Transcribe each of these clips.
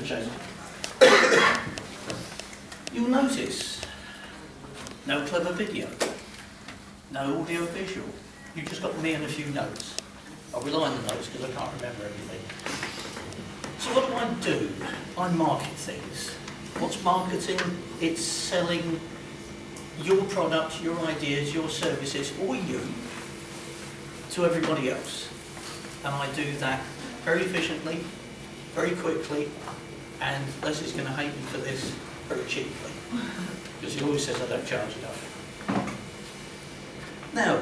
James. You'll notice no clever video, no audio visual. You've just got me and a few notes. I'll rely on the notes because I can't remember everything. So what do? I market things. What's marketing? It's selling your product, your ideas, your services, or you to everybody else. And I do that very efficiently, very quickly, and Leslie's going to hate me for this, very cheaply. Because he always says I don't charge enough. Now,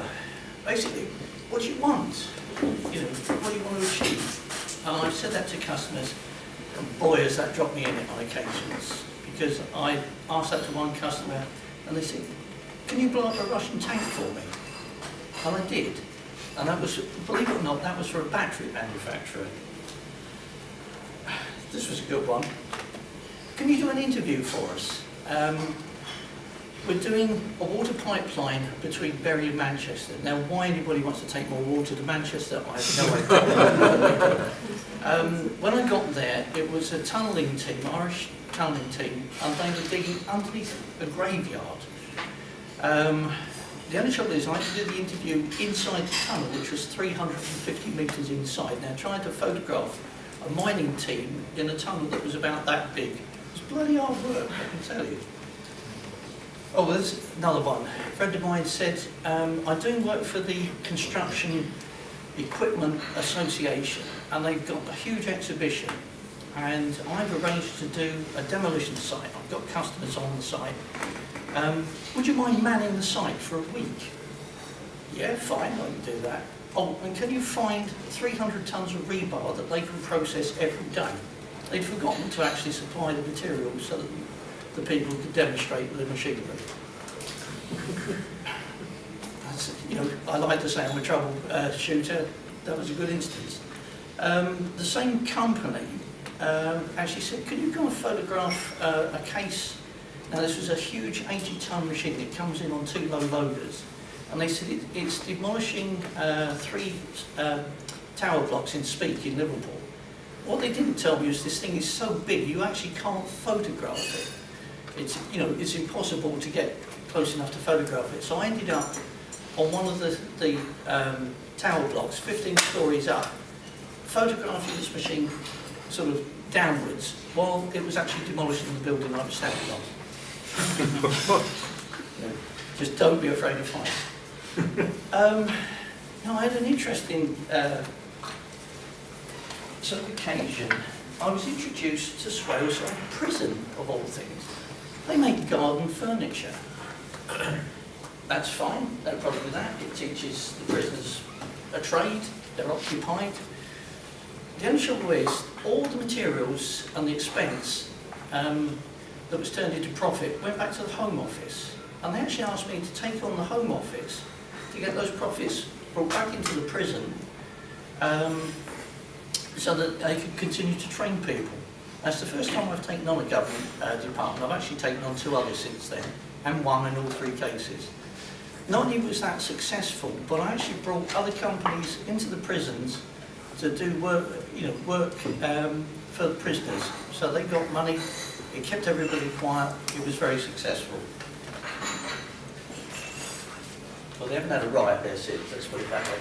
basically, what do you want? You know, what do you want to achieve? And I've said that to customers, and boy has that dropped me in it on occasions. Because I asked that to one customer, and they said, can you blow up a Russian tank for me? And I did. And that was, believe it or not, that was for a battery manufacturer. This was a good one. Can you do an interview for us? We're doing a water pipeline between Bury and Manchester. Now, why anybody wants to take more water to Manchester, I have no idea. When I got there, it was a tunnelling team, Irish tunnelling team, and they were digging underneath a graveyard. The only trouble is I had to do the interview inside the tunnel, which was 350 metres inside. Now, trying to photograph a mining team in a tunnel that was about that big, it was bloody hard work, I can tell you. Oh, there's another one. A friend of mine said, I'm doing work for the Construction Equipment Association, and they've got a huge exhibition, and I've arranged to do a demolition site. I've got customers on the site. Would you mind manning the site for a week? Yeah, fine, I can do that. Oh, and can you find 300 tonnes of rebar that they can process every day? They'd forgotten to actually supply the materials so that the people could demonstrate the machinery. That's, you know, I like to say I'm a troubleshooter. That was a good instance. The same company actually said, could you go and photograph a case? Now, this was a huge 80-tonne machine. It comes in on 2 low loaders. And they said it's demolishing 3 tower blocks in Speke in Liverpool. What they didn't tell me is this thing is so big you actually can't photograph it. It's, you know, it's impossible to get close enough to photograph it. So I ended up on one of the tower blocks, 15 stories up, photographing this machine sort of downwards while it was actually demolishing the building I was standing on. Just don't be afraid of fire. Now, I had an interesting sort of occasion. I was introduced to Swaleside Prison, of all things. They make garden furniture. That's fine, no problem with that. It teaches the prisoners a trade, they're occupied. The only trouble is, all the materials and the expense that was turned into profit went back to the Home Office. And they actually asked me to take on the Home Office to get those profits brought back into the prison so that they could continue to train people. That's the first time I've taken on a government department. I've actually taken on 2 others since then, and won in all 3 cases. Not only was that successful, but I actually brought other companies into the prisons to do work, you know, work for the prisoners. So they got money, it kept everybody quiet, it was very successful. Well, they haven't had a riot there since, let's put it that way.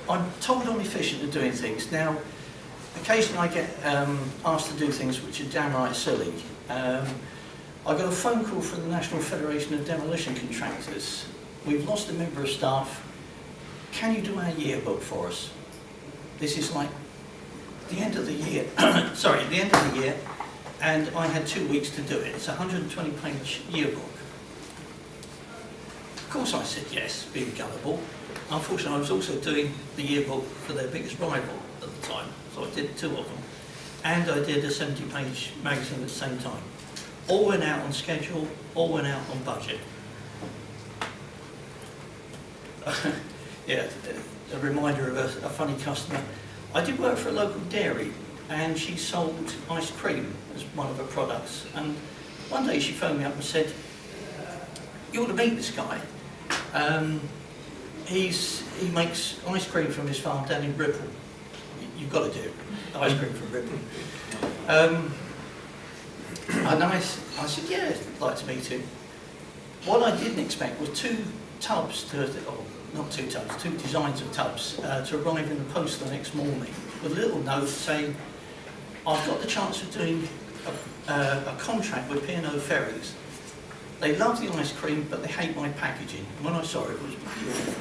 I'm told I'm efficient at doing things. Now, occasionally I get asked to do things which are downright silly. I got a phone call from the National Federation of Demolition Contractors. We've lost a member of staff. Can you do our yearbook for us? This is like the end of the year. Sorry, the end of the year. And I had 2 weeks to do it. It's a 120-page yearbook. Of course I said yes, being gullible. Unfortunately, I was also doing the yearbook for their biggest rival at the time, so I did 2 of them. And I did a 70-page magazine at the same time. All went out on schedule, all went out on budget. Yeah, a reminder of a funny customer. I did work for a local dairy, and she sold ice cream as one of her products. And one day she phoned me up and said, you ought to meet this guy. He makes ice cream from his farm down in Ripple. You've got to do it. Ice cream from Ripon. And I said, yeah, I'd like to meet him. What I didn't expect was two designs of tubs to arrive in the post the next morning with a little note saying, I've got the chance of doing a contract with P&O Ferries. They love the ice cream, but they hate my packaging. When I saw it, it was beautiful.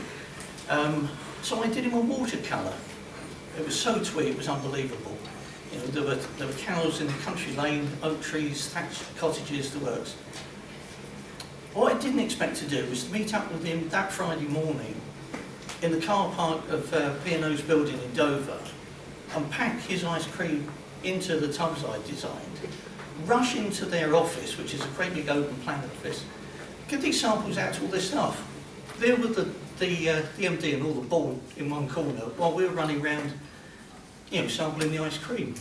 So I did him a watercolour. It was so twee, it was unbelievable. You know, there were cows in the country lane, oak trees, thatched cottages, the works. What I didn't expect to do was to meet up with him that Friday morning in the car park of P&O's building in Dover and pack his ice cream into the tubs I designed, rush into their office, which is a great big open plan office, get these samples out to all their staff. There were the MD and all the board in one corner while we were running around, you know, sampling the ice cream.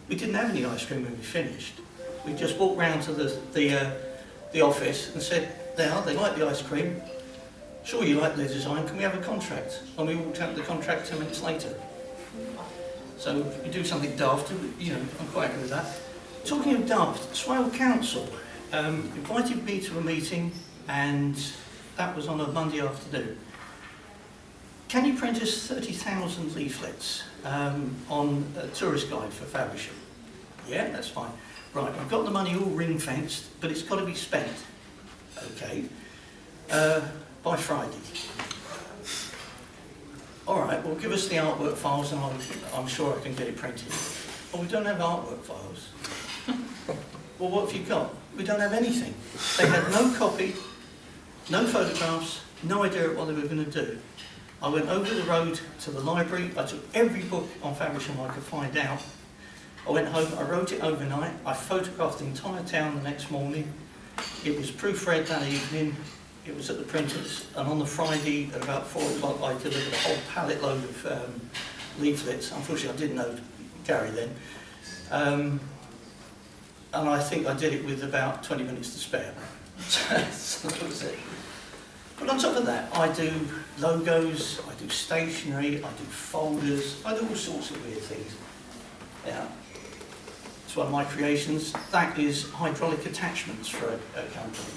We didn't have any ice cream when we finished. We just walked round to the office and said, they like the ice cream. Sure, you like their design, can we have a contract? And we walked out the contract 10 minutes later. So if you do something daft, you know, I'm quite happy with that. Talking of daft, Swale Council invited me to a meeting, and that was on a Monday afternoon. Can you print us 30,000 leaflets on a tourist guide for Faversham? Yeah, that's fine. Right, I've got the money all ring-fenced, but it's got to be spent. Okay. By Friday. All right, well, give us the artwork files and I'm sure I can get it printed. Oh, we don't have artwork files. Well, what have you got? We don't have anything. They had no copy, no photographs, no idea what they were going to do. I went over the road to the library. I took every book on Faversham I could find out. I went home, I wrote it overnight. I photographed the entire town the next morning. It was proofread that evening. It was at the printers. And on the Friday at about 4 o'clock, I delivered a whole pallet load of leaflets. Unfortunately, I didn't know Gary then. And I think I did it with about 20 minutes to spare. So that was it. But on top of that, I do logos, I do stationery, I do folders, I do all sorts of weird things. Yeah. It's one of my creations. That is hydraulic attachments for a company.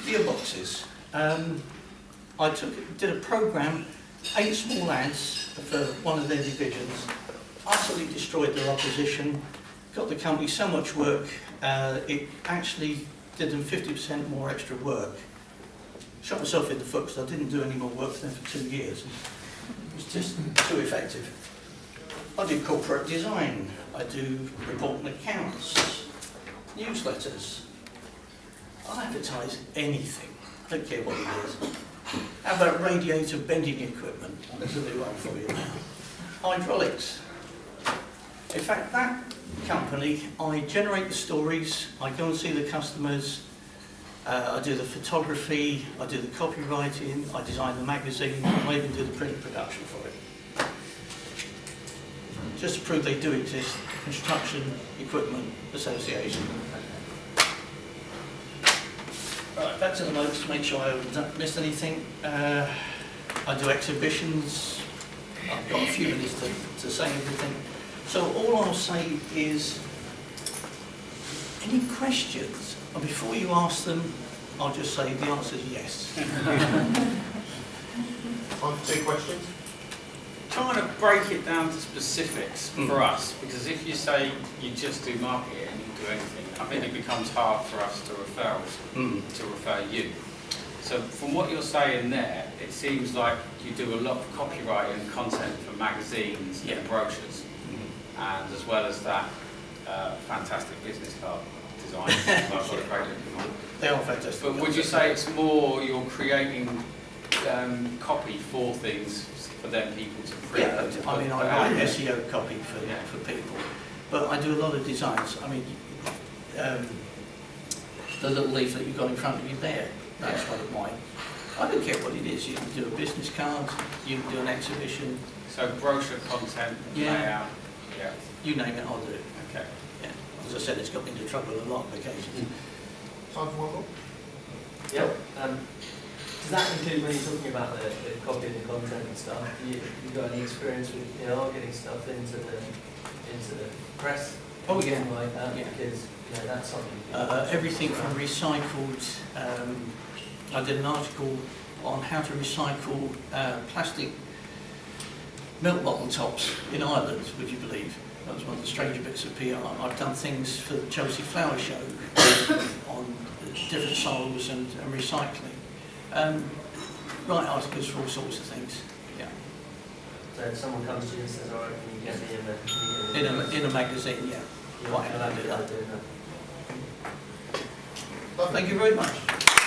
Gearboxes. I did a programme, 8 small ads for one of their divisions, utterly destroyed their opposition, got the company so much work, it actually did them 50% more extra work. Shot myself in the foot because I didn't do any more work for them for 2 years. It was just too effective. I do corporate design, I do reporting accounts, newsletters. I'll advertise anything, I don't care what it is. How about radiator bending equipment? There's a new one for you. Hydraulics. In fact, that company, I generate the stories, I go and see the customers, I do the photography, I do the copywriting, I design the magazine, I even do the print production for it. Just to prove they do exist, Construction Equipment Association. Right, back to the notes to make sure I haven't missed anything. I do exhibitions. I've got a few minutes to say everything. So all I'll say is, any questions? And before you ask them, I'll just say the answer is yes. One, 2 questions? Trying to break it down to specifics for us, because if you say you just do marketing and you do anything, I think it becomes hard for us to refer you. So from what you're saying there, it seems like you do a lot of copywriting and content for magazines and brochures, and as well as that, fantastic business card design. I've got a great looking one. They are fantastic. But would you say it's more you're creating copy for things for them people to print? Yeah, I mean, I write SEO copy for people, but I do a lot of designs. I mean, the little leaflet you've got in front of you there, that's one of mine. I don't care what it is. You can do a business card, you can do an exhibition. So brochure content, layout, you name it, I'll do it. Okay. Yeah. As I said, it's got me into trouble a lot of occasions. Time for one more? Yep. Does that include when you're talking about the copy of the content and stuff? You got any experience with PR getting stuff into the press? Oh, yeah. Anything like that, Yeah. because that's something. Everything from recycled. I did an article on how to recycle plastic milk bottle tops in Ireland. Would you believe? That was one of the stranger bits of PR. I've done things for the Chelsea Flower Show on different soils and recycling. Write articles for all sorts of things. Yeah. So if someone comes to you and says, "All right, can you get me In a magazine, yeah. you're Quite happy to do that. that. Thank you very much.